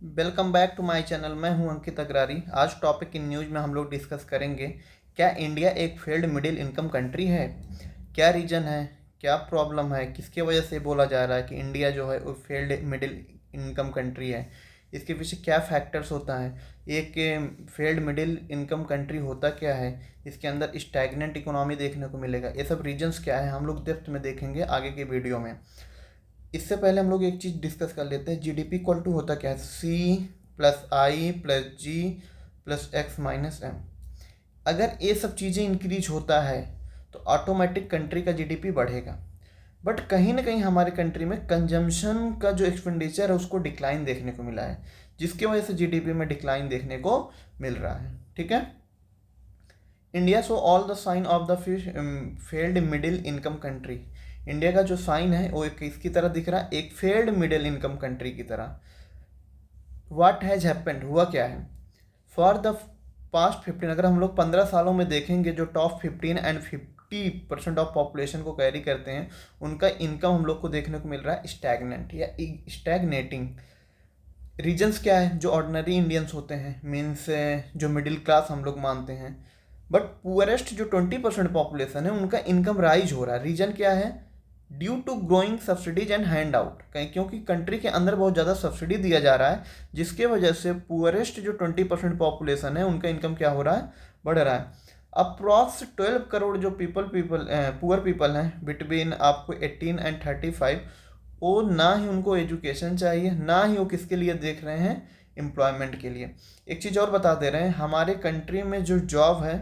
Welcome back to my channel. मैं हूं अंकित अग्रारी। आज टॉपिक इन न्यूज़ में हम लोग डिस्कस करेंगे, क्या इंडिया एक फेल्ड मिडिल इनकम कंट्री है? क्या रीज़न है, क्या प्रॉब्लम है, किसके वजह से बोला जा रहा है कि इंडिया जो है वो फेल्ड मिडिल इनकम कंट्री है? इसके पीछे क्या फैक्टर्स होता है? एक फेल्ड मिडिल इनकम कंट्री होता क्या है? इसके अंदर स्टैग्नेंट इकोनॉमी देखने को मिलेगा। ये सब रीजन्स क्या है, हम लोग डेप्थ में देखेंगे आगे के वीडियो में। इससे पहले हम लोग एक चीज़ डिस्कस कर लेते हैं। जीडीपी इक्वल टू होता क्या है? सी plus I plus G plus X minus M. अगर ये सब चीज़ें इंक्रीज होता है तो ऑटोमेटिक कंट्री का जीडीपी बढ़ेगा। बट कहीं ना कहीं हमारे कंट्री में कंजम्पशन का जो एक्सपेंडिचर है उसको डिक्लाइन देखने को मिला है, जिसकी वजह से जीडीपी में डिक्लाइन देखने को मिल रहा है। ठीक है। India show all the sign of the failed middle income country. India का जो साइन है वो एक किसकी तरह दिख रहा है? एक फेल्ड मिडिल इनकम कंट्री की तरह। व्हाट हैज हैपेंड, हुआ क्या है? फॉर द पास्ट 15, अगर हम लोग 15 सालों में देखेंगे, जो टॉप 15 एंड 50% ऑफ पॉपुलेशन को कैरी करते हैं, उनका इनकम हम लोग को देखने को मिल रहा है स्टैग्नेंट या स्टैग्नेटिंग। रीजन्स क्या है? जो ऑर्डिनरी इंडियंस होते हैं, मीन्स जो मिडिल क्लास हम लोग मानते हैं, बट पुअरेस्ट जो 20% पॉपुलेशन है उनका इनकम राइज हो रहा है। रीजन क्या है? Due to growing subsidies and hand out. कहीं क्योंकि कंट्री के अंदर बहुत ज़्यादा सब्सिडी दिया जा रहा है, जिसके वजह से पुअरेस्ट जो 20% पॉपुलेशन है उनका इनकम क्या हो रहा है? बढ़ रहा है। अप्रॉक्स 12 करोड़ जो पुअर पीपल हैं बिटवीन आपको 18 एंड 35, वो ना ही उनको एजुकेशन चाहिए, ना ही वो किसके लिए देख रहे हैं? एम्प्लॉयमेंट के लिए। एक चीज़ और बता दे रहे हैं, हमारे कंट्री में जो जॉब है,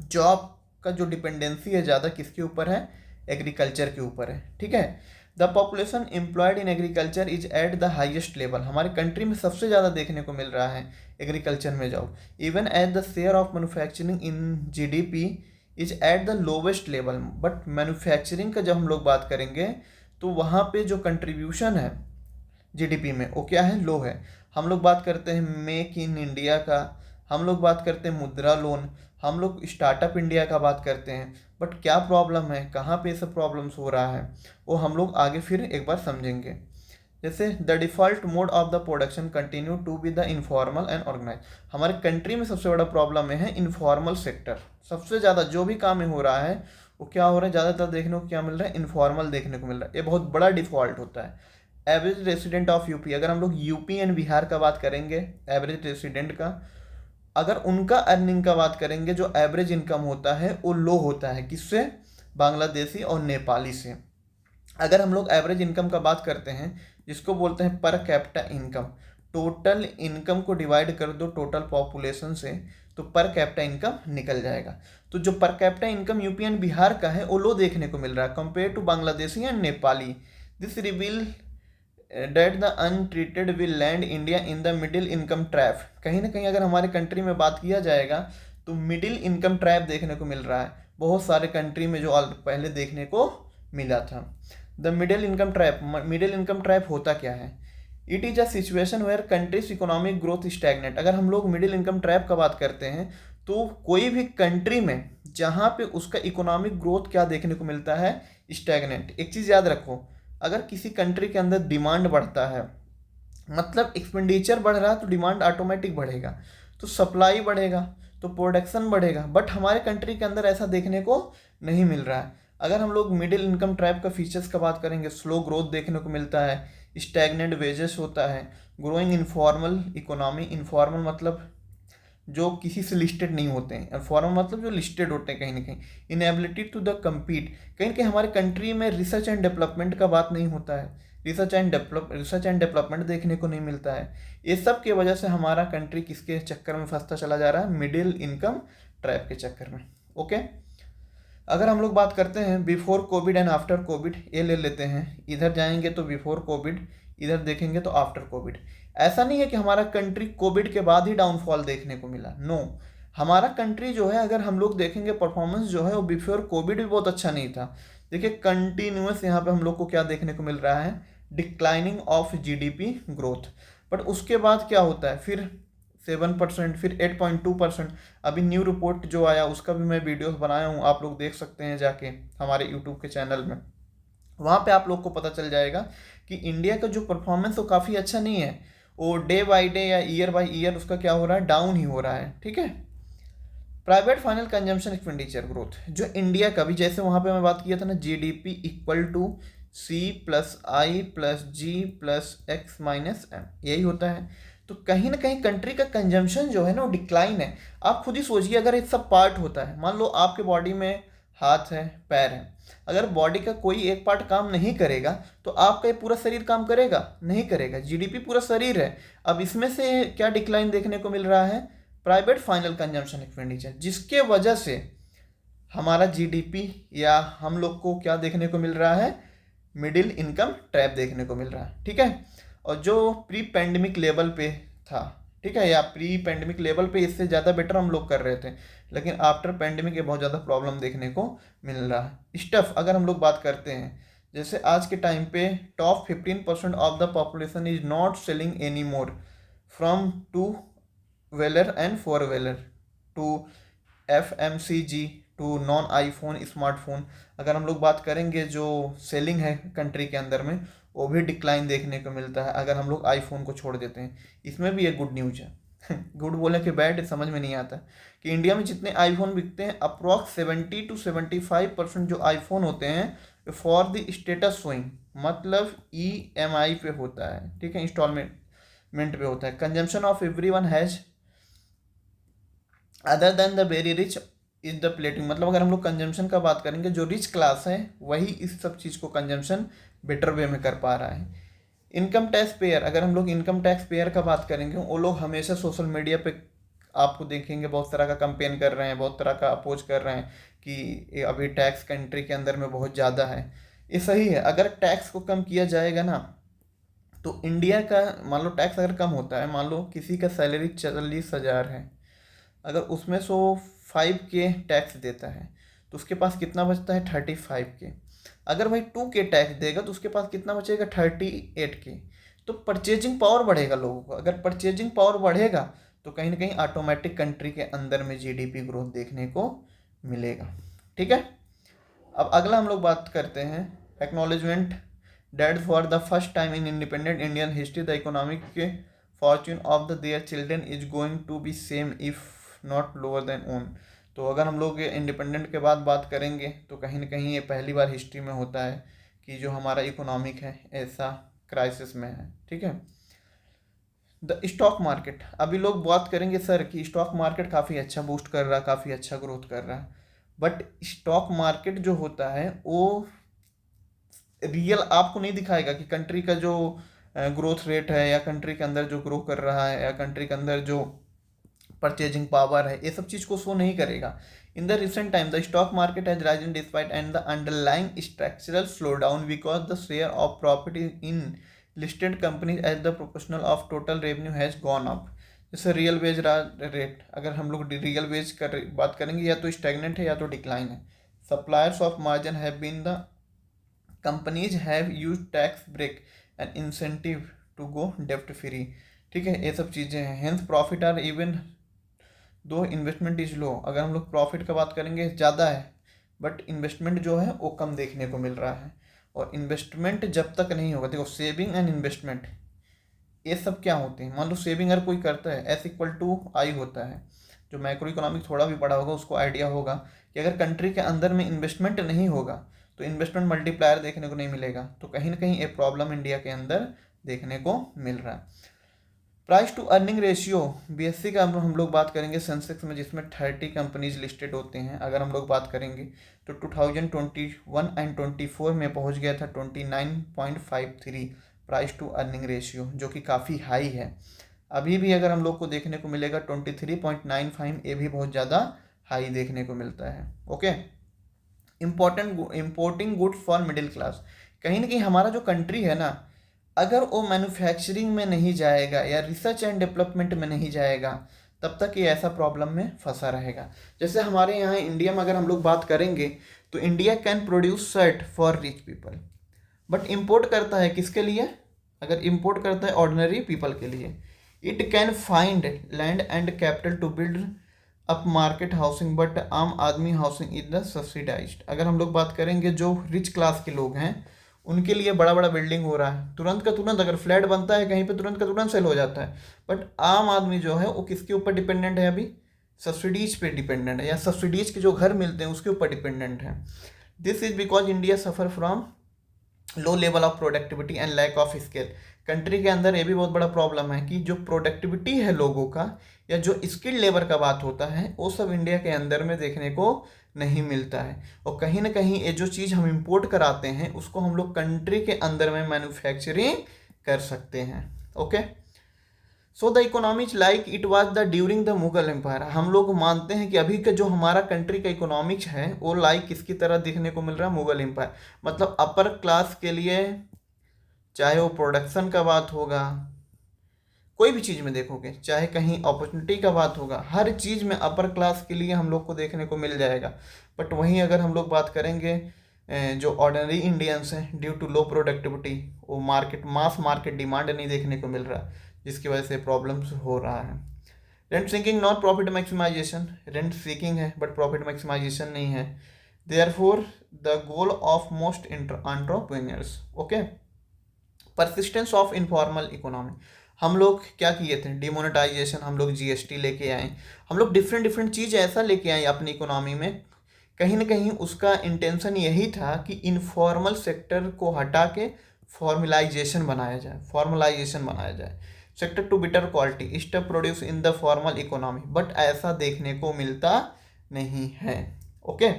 जॉब का जो डिपेंडेंसी है ज़्यादा किसके ऊपर है? एग्रीकल्चर के ऊपर है। ठीक है। The population employed in agriculture is at the highest level. हमारे कंट्री में सबसे ज़्यादा देखने को मिल रहा है एग्रीकल्चर में job. Even at the share of manufacturing in GDP is at the lowest level. But manufacturing का जब हम लोग बात करेंगे तो वहाँ पे जो कंट्रीब्यूशन है जीडीपी में वो क्या है? लो है। हम लोग बात करते हैं मेक इन इंडिया का, हम लोग बात करते हैं मुद्रा लोन, हम लोग स्टार्टअप इंडिया का बात करते हैं, बट क्या प्रॉब्लम है, कहाँ पे सब प्रॉब्लम्स हो रहा है, वो हम लोग आगे फिर एक बार समझेंगे। जैसे the default mode of the production continue to be the informal and organise. हमारे कंट्री में सबसे बड़ा प्रॉब्लम है इनफॉर्मल सेक्टर। सबसे ज़्यादा जो भी काम हो रहा है वो क्या हो रहा है? ज़्यादातर देखने को क्या मिल रहा है? इनफॉर्मल देखने को मिल रहा है। ये बहुत बड़ा डिफ़ॉल्ट होता है। एवरेज रेसिडेंट ऑफ यूपी, अगर हम लोग यूपी एंड बिहार का बात करेंगे, एवरेज रेसिडेंट का, अगर उनका अर्निंग का बात करेंगे, जो एवरेज इनकम होता है वो लो होता है। किससे? बांग्लादेशी और नेपाली से। अगर हम लोग एवरेज इनकम का बात करते हैं, जिसको बोलते हैं पर कैपिटा इनकम, टोटल इनकम को डिवाइड कर दो टोटल पॉपुलेशन से तो पर कैपिटा इनकम निकल जाएगा। तो जो per capita income UP and Bihar का है वो लो देखने को मिल रहा है compare to Bangladeshi and Nepali. This reveal that the untreated will land India in the middle income trap. कहीं ना कहीं अगर हमारे कंट्री में बात किया जाएगा तो मिडिल इनकम ट्रैप देखने को मिल रहा है बहुत सारे कंट्री में, जो पहले देखने को मिला था। The middle income trap, middle income trap होता क्या है? It is a situation where countries economic growth stagnate. अगर हम लोग मिडिल इनकम ट्रैप का बात करते हैं तो कोई भी कंट्री में जहाँ पे उसका इकोनॉमिक ग्रोथ क्या देखने को मिलता है? स्टैग्नेट। एक चीज़ याद रखो, अगर किसी कंट्री के अंदर डिमांड बढ़ता है, मतलब एक्सपेंडिचर बढ़ रहा है, तो डिमांड ऑटोमेटिक बढ़ेगा, तो सप्लाई बढ़ेगा तो प्रोडक्शन बढ़ेगा। बट हमारे कंट्री के अंदर ऐसा देखने को नहीं मिल रहा है। अगर हम लोग मिडिल इनकम ट्रैप का फीचर्स का बात करेंगे, स्लो ग्रोथ देखने को मिलता है, स्टैग्नेंट वेजेस होता है, ग्रोइंग इनफॉर्मल इकोनॉमी। इनफॉर्मल मतलब जो किसी से लिस्टेड नहीं होते हैं, फॉर्म मतलब जो लिस्टेड होते हैं कहीं ना कहीं। इनएबिलिटी टू द कम्पीट, कहीं ना कहीं हमारे कंट्री में रिसर्च एंड डेवलपमेंट का बात नहीं होता है, रिसर्च एंड डेवलपमेंट देखने को नहीं मिलता है। ये सब की वजह से हमारा कंट्री किसके चक्कर में फंसता चला जा रहा है? मिडिल इनकम ट्रैप के चक्कर में। ओके। अगर हम लोग बात करते हैं before Covid and after Covid, ये ले लेते हैं। इधर जाएंगे तो बिफोर कोविड, इधर देखेंगे तो आफ्टर कोविड। ऐसा नहीं है कि हमारा कंट्री कोविड के बाद ही डाउनफॉल देखने को मिला, नो। हमारा कंट्री जो है, अगर हम लोग देखेंगे परफॉर्मेंस जो है वो बिफोर कोविड भी बहुत अच्छा नहीं था। देखिए कंटिन्यूस यहाँ पे हम लोग को क्या देखने को मिल रहा है? Declining of GDP growth. But उसके बाद क्या होता है? फिर 7%, फिर 8.2%। अभी न्यू रिपोर्ट जो आया उसका भी मैं वीडियोस बनाया हूँ, आप लोग देख सकते हैं जाके हमारे यूट्यूब के चैनल में। वहाँ पे आप लोग को पता चल जाएगा कि इंडिया का जो परफॉर्मेंस वो काफ़ी अच्छा नहीं है। वो डे बाई डे या ईयर बाई ईयर उसका क्या हो रहा है, डाउन ही हो रहा है। ठीक है। Private final consumption expenditure growth जो इंडिया का भी, जैसे वहाँ पे मैं बात किया था ना, GDP equal to C plus I plus G plus X minus M, यही होता है। तो कहीं ना कहीं कंट्री का कंजम्पशन जो है ना वो डिक्लाइन है। आप खुद ही सोचिए, अगर एक सब पार्ट होता है, मान लो आपके बॉडी में हाथ है, पैर है, अगर बॉडी का कोई एक पार्ट काम नहीं करेगा तो आपका ये पूरा शरीर काम करेगा? नहीं करेगा। जीडीपी पूरा शरीर है। अब इसमें से क्या डिक्लाइन देखने को मिल रहा है? प्राइवेट फाइनल कंजम्पशन एक्सपेंडिचर, जिसके वजह से हमारा जीडीपी या हम लोग को क्या देखने को मिल रहा है? मिडिल इनकम ट्रैप देखने को मिल रहा है। ठीक है। और जो प्री पैंडमिक लेवल पे था, ठीक है, या प्री पैंडमिक लेवल पे इससे ज़्यादा बेटर हम लोग कर रहे थे, लेकिन आफ्टर पैंडमिक ये बहुत ज़्यादा प्रॉब्लम देखने को मिल रहा है। स्टफ अगर हम लोग बात करते हैं, जैसे आज के टाइम पे top 15% of the population is not selling any more from two wheeler and four wheeler to FMCG to non iPhone smartphone. अगर हम लोग बात करेंगे जो सेलिंग है कंट्री के अंदर में, वो भी डिक्लाइन देखने को मिलता है अगर हम लोग आईफोन को छोड़ देते हैं। इसमें भी एक गुड न्यूज है गुड बोले कि बैड समझ में नहीं आता, कि इंडिया में जितने आईफोन बिकते हैं अप्रॉक्स 70 to 75% जो आईफोन होते हैं फॉर द स्टेटस शोइंग, मतलब EMI पे होता है। ठीक है, इंस्टॉलमेंट पे होता है। Consumption of every one has other than the very rich is the plating, मतलब अगर हम लोग कंजम्पशन का बात करेंगे, जो रिच क्लास है वही इस सब चीज़ को कंजम्पशन बेटर वे में कर पा रहा है। इनकम टैक्स पेयर, अगर हम लोग इनकम टैक्स पेयर का बात करेंगे, वो लोग हमेशा सोशल मीडिया पे आपको देखेंगे बहुत तरह का कंपेन कर रहे हैं, बहुत तरह का अपोज कर रहे हैं कि अभी टैक्स कंट्री के अंदर में बहुत ज़्यादा है। ये सही है, अगर टैक्स को कम किया जाएगा ना तो इंडिया का, मान लो टैक्स अगर कम होता है, मान लो किसी का सैलरी 40,000 है, अगर उसमें 5K टैक्स देता है तो उसके पास कितना बचता है? 35K। अगर भाई 2K टैक्स देगा तो उसके पास कितना बचेगा? 38K। तो परचेजिंग पावर बढ़ेगा लोगों को। अगर परचेजिंग पावर बढ़ेगा तो कहीं ना कहीं ऑटोमेटिक कंट्री के अंदर में जीडीपी ग्रोथ देखने को मिलेगा। ठीक है। अब अगला हम लोग बात करते हैं acknowledgement that for the first time in independent Indian history the economic fortune of the their children is going to be same if not lower than own. तो अगर हम लोग इंडिपेंडेंट के बाद बात करेंगे तो कहीं ना कहीं ये पहली बार हिस्ट्री में होता है कि जो हमारा इकोनॉमिक है ऐसा क्राइसिस में है। ठीक है। द स्टॉक मार्केट, अभी लोग बात करेंगे सर कि स्टॉक मार्केट काफ़ी अच्छा बूस्ट कर रहा है, काफ़ी अच्छा ग्रोथ कर रहा है, बट स्टॉक मार्केट जो होता है वो रियल आपको नहीं दिखाएगा कि कंट्री का जो ग्रोथ रेट है, या कंट्री के अंदर जो ग्रो कर रहा है, या कंट्री के अंदर जो परचेजिंग पावर है, ये सब चीज़ को शो नहीं करेगा। In the recent time the stock market has risen despite and the underlying structural slow down because the share of profit in listed companies as the proportional of total revenue has gone up. जैसे real wage rate, अगर हम लोग real veg कर बात करेंगे, या तो stagnant है या तो डिक्लाइन है। Suppliers of margin have been the companies have use tax break and incentive to go डेप्ट फ्री। ठीक है, ये सब चीज़ें हैं। Hence profit are even though investment is low, अगर हम लोग प्रॉफिट का बात करेंगे ज़्यादा है, बट इन्वेस्टमेंट जो है वो कम देखने को मिल रहा है। और इन्वेस्टमेंट जब तक नहीं होगा, देखो सेविंग एंड इन्वेस्टमेंट ये सब क्या होते हैं? मान लो सेविंग अगर कोई करता है, S=I होता है। जो मैक्रो इकोनॉमिक थोड़ा भी पढ़ा होगा उसको आइडिया होगा कि अगर कंट्री के अंदर में इन्वेस्टमेंट नहीं होगा तो इन्वेस्टमेंट मल्टीप्लायर देखने को नहीं मिलेगा। तो कहीं ना कहीं एक प्रॉब्लम इंडिया के अंदर देखने को मिल रहा है। Price to earning ratio, BSE का हम लोग बात करेंगे सेंसेक्स में, जिसमें 30 कंपनीज लिस्टेड होते हैं। अगर हम लोग बात करेंगे तो 2021 एंड 24 में पहुंच गया था 29.53 प्राइस टू अर्निंग रेशियो, जो कि काफ़ी हाई है। अभी भी अगर हम लोग को देखने को मिलेगा 23.95, ये भी बहुत ज़्यादा हाई देखने को मिलता है। Okay. Importing goods for middle class, कहीं ना कहीं हमारा जो कंट्री है ना, अगर वो मैन्युफैक्चरिंग में नहीं जाएगा या रिसर्च एंड डेवलपमेंट में नहीं जाएगा तब तक ये ऐसा प्रॉब्लम में फंसा रहेगा। जैसे हमारे यहाँ इंडिया में अगर हम लोग बात करेंगे तो India can produce shirt for rich people, but import करता है किसके लिए? अगर इम्पोर्ट करता है ऑर्डिनरी पीपल के लिए। It can find land and capital to build up market housing but आम आदमी हाउसिंग इज द सब्सिडाइज्ड। अगर हम लोग बात करेंगे जो रिच क्लास के लोग हैं उनके लिए बड़ा बड़ा बिल्डिंग हो रहा है, तुरंत का तुरंत अगर फ्लैट बनता है कहीं पे तुरंत का तुरंत सेल हो जाता है। बट आम आदमी जो है वो किसके ऊपर डिपेंडेंट है अभी? सब्सिडीज पे डिपेंडेंट है, या सब्सिडीज के जो घर मिलते हैं उसके ऊपर डिपेंडेंट है। This is because India suffer from low level of productivity and lack of skill. Country के अंदर ये भी बहुत बड़ा प्रॉब्लम है कि जो प्रोडक्टिविटी है लोगों का, या जो स्किल लेबर का बात होता है, वो सब इंडिया के अंदर में देखने को नहीं मिलता है। और कहीं ना कहीं ये जो चीज़ हम इंपोर्ट कराते हैं उसको हम लोग कंट्री के अंदर में मैन्युफैक्चरिंग कर सकते हैं। Okay, so the economics like it was the during the Mughal empire. हम लोग मानते हैं कि अभी का जो हमारा कंट्री का इकोनॉमिक्स है वो लाइक किसकी तरह देखने को मिल रहा है? मुगल एम्पायर। मतलब अपर क्लास के लिए, चाहे वो प्रोडक्शन का बात होगा, कोई भी चीज़ में देखोगे, चाहे कहीं अपॉर्चुनिटी का बात होगा, हर चीज़ में अपर क्लास के लिए हम लोग को देखने को मिल जाएगा। बट वहीं अगर हम लोग बात करेंगे जो ऑर्डिनरी इंडियंस हैं, ड्यू टू लो प्रोडक्टिविटी, वो मास मार्केट डिमांड नहीं देखने को मिल रहा, जिसकी वजह से प्रॉब्लम्स हो रहा है। Rent sinking not profit maximisation. Rent seeking है बट प्रॉफिट मैक्सिमाइजेशन नहीं है। Therefore the goal of most entrepreneurs. Okay, persistence of informal economy. हम लोग क्या किए थे? डिमोनेटाइजेशन, हम लोग जीएसटी लेके आए, हम लोग डिफरेंट डिफरेंट चीज़ ऐसा लेके आए अपनी इकोनॉमी में। कहीं ना कहीं उसका इंटेंशन यही था कि इनफॉर्मल सेक्टर को हटा के फॉर्मलाइजेशन बनाया जाए, sector to better quality stuff produce in the formal economy. But ऐसा देखने को मिलता नहीं है। Okay,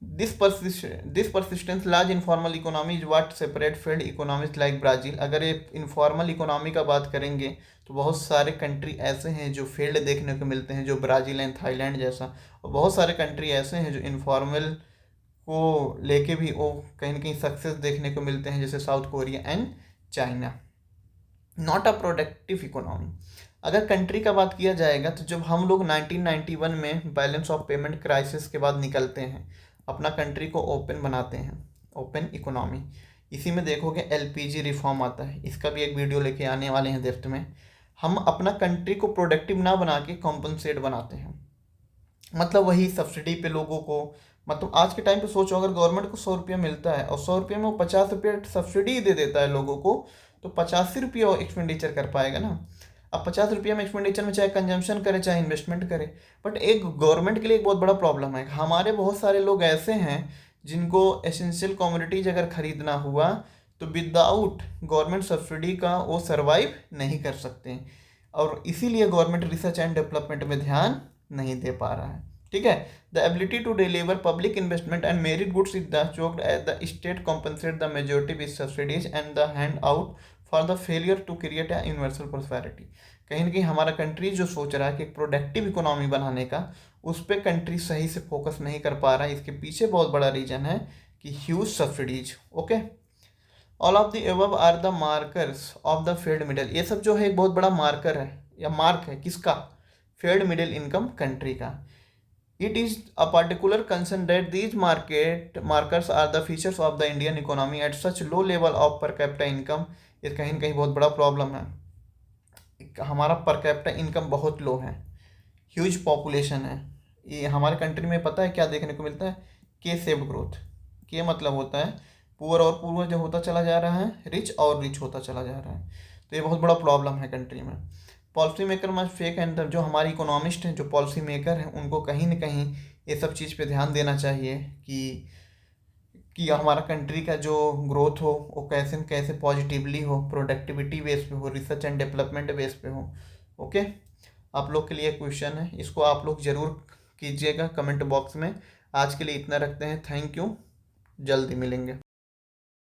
this persistence large informal economy is what separate failed economies like Brazil। अगर ये इनफॉर्मल इकोनॉमी का बात करेंगे तो बहुत सारे कंट्री ऐसे हैं जो फेल्ड देखने को मिलते हैं, जो ब्राज़ील एंड थाईलैंड जैसा। और बहुत सारे कंट्री ऐसे हैं जो इनफॉर्मल को लेके भी वो कहीं ना कहीं सक्सेस देखने को मिलते हैं, जैसे south Korea and China. Not a productive economy. अगर कंट्री का बात किया जाएगा तो जब हम लोग 1991 में बैलेंस ऑफ पेमेंट क्राइसिस के बाद निकलते हैं, अपना कंट्री को ओपन बनाते हैं, ओपन इकोनॉमी, इसी में देखोगे एलपीजी रिफॉर्म आता है, इसका भी एक वीडियो लेके आने वाले हैं डेप्थ में। हम अपना कंट्री को प्रोडक्टिव ना बना के कॉम्पनसेट बनाते हैं, मतलब वही सब्सिडी पे लोगों को, मतलब आज के टाइम पे सोचो अगर गवर्नमेंट को 100 रुपया मिलता है और 100 रुपये में वो 50 रुपये सब्सिडी दे देता है लोगों को, तो 85 रुपये वो एक्सपेंडिचर कर पाएगा ना। अब 50 रुपया में एक्सपेंडिचर में चाहे कंजम्पशन करे चाहे इन्वेस्टमेंट करे। बट एक गवर्नमेंट के लिए एक बहुत बड़ा प्रॉब्लम है, हमारे बहुत सारे लोग ऐसे हैं जिनको एसेंशियल कमोडिटीज अगर खरीदना हुआ तो विदाउट गवर्नमेंट सब्सिडी का वो सर्वाइव नहीं कर सकते हैं, और इसीलिए गवर्नमेंट रिसर्च एंड डेवलपमेंट में ध्यान नहीं दे पा रहा है। ठीक है, the ability to deliver public investment and merit goods is the choked as the state compensate the majority with subsidies and the hand out for the failure to create a universal prosperity. कहीं ना कहीं हमारा country जो सोच रहा है कि productive economy बनाने का, उस पर कंट्री सही से फोकस नहीं कर पा रहा है। इसके पीछे बहुत बड़ा रीजन है कि huge subsidies. Okay, all of the above are the markers of the failed middle. ये सब जो है एक बहुत बड़ा मार्कर है या मार्क है किसका? फेल्ड मिडिल इनकम कंट्री का। It is a particular concern that these markers are the features of the Indian economy at such low level of per capita income। ये कहीं ना कहीं बहुत बड़ा प्रॉब्लम है, हमारा पर कैपिटा इनकम बहुत लो है, ह्यूज पॉपुलेशन है। ये हमारे कंट्री में पता है क्या देखने को मिलता है? के सेव्ड ग्रोथ। के मतलब होता है पुअर और पुअर जो होता चला जा रहा है, रिच और रिच होता चला जा रहा है। तो ये बहुत बड़ा प्रॉब्लम है कंट्री में। Policy maker must fake and जो हमारे इकोनॉमिस्ट हैं, जो पॉलिसी मेकर हैं, उनको कहीं ना कहीं ये सब चीज़ पे ध्यान देना चाहिए कि हमारा कंट्री का जो ग्रोथ हो वो कैसे न कैसे पॉजिटिवली हो, प्रोडक्टिविटी बेस पे हो, रिसर्च एंड डेवलपमेंट बेस पे हो। ओके, आप लोग के लिए क्वेश्चन है, इसको आप लोग ज़रूर कीजिएगा कमेंट बॉक्स में। आज के लिए इतना रखते हैं, थैंक यू, जल्दी मिलेंगे।